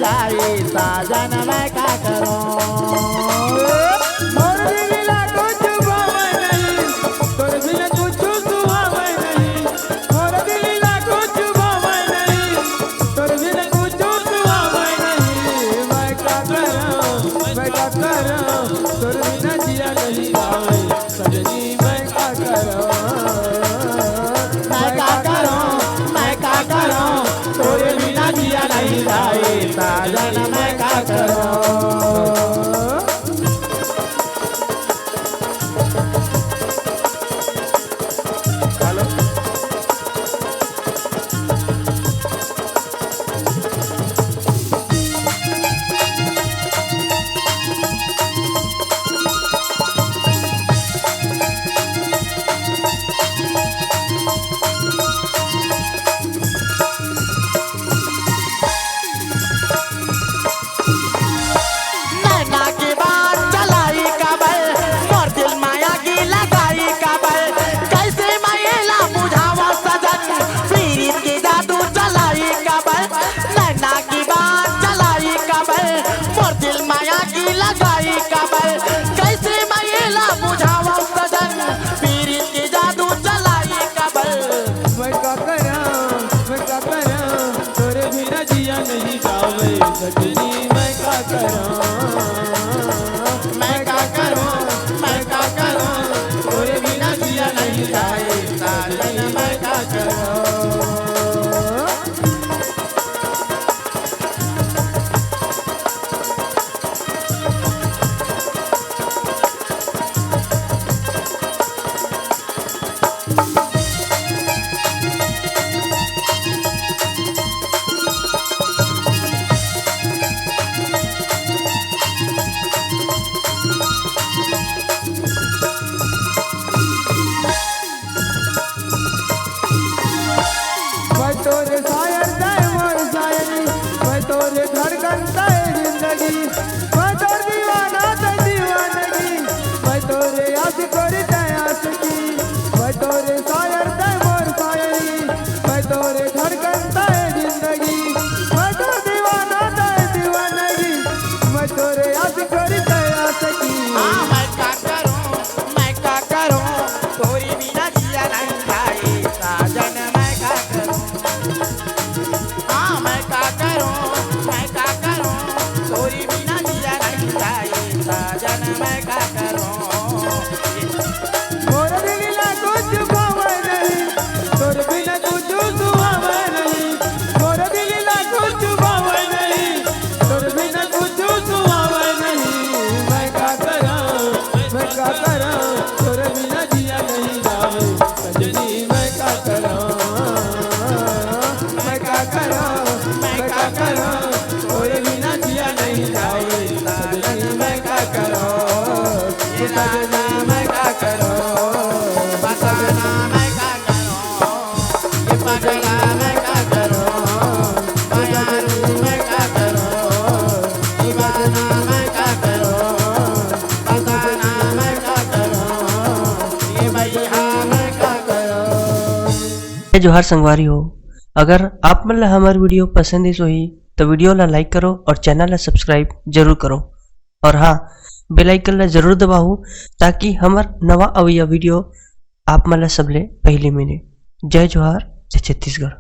जाए साजन मैं का करूं। मोर दिला कुछ भावे नहीं तोर बिना कुछ सुहावे नहीं। मोर दिला कुछ भावे नहीं तोर बिना कुछ सुहावे नहीं। मैं का करूं तोर बिना जिया नहीं आवे सजनी मैं का करूं। मैं का करूं तोरे बिना जिया नहीं जाए साजन मैं का करूं। सजनी मैं का करूं तोरे बिना जिया नहीं जाए साजन मैं का करूं। तोरे शायर जाए मोर शायरी मैं तोरे धड़कन जाए जिंदगी मैं तोर दीवाना ते दीवानगी मैं तोरे आशिक और जाए आशिकी मैं तोरे शायर जाए मोर शायरी मैं तोरे धड़कन जाए जिंदगी मैं तोर दीवाना जाए दीवानगी मैं तोरे आशिक और जाए आशिकी। मैं का करूं तोरी बिना जिया नहीं जाए साजन मैं का करूं। मैं का करूं तोरी बिना जिया नहीं जाए साजन मैं का करूं। मोर दिला कुछ भावे नहीं तोर बिना कुछ सुहावे नहीं। मोर दिला कुछ भावे नहीं तोर बिना कुछ सुहावे नहीं। मैं का करूं तोर बिना जिया नहीं जावे सजनी मैं का करूं। मैं का करूं तोरे बिना जिया नहीं जाए सजनी मैं का करूं। सजना मैं का करूं बसना मैं का करूं ये पगला मैं का करूं बयानी मैं का करूं ये बसना मैं का करूं बसना मैं का करूं ये भैया मैं का करूं। जोहार संगवारी हो, अगर आप मन ला हमार वीडियो पसंद ही सोही तो वीडियो ला लाइक करो और चैनल ला सब्सक्राइब जरूर करो और हाँ बेल आइकन ला जरूर दबाओ ताकि हमार नवा अवैया वीडियो आप मन ला सबले पहले मिले। जय जोहार, जय छत्तीसगढ़।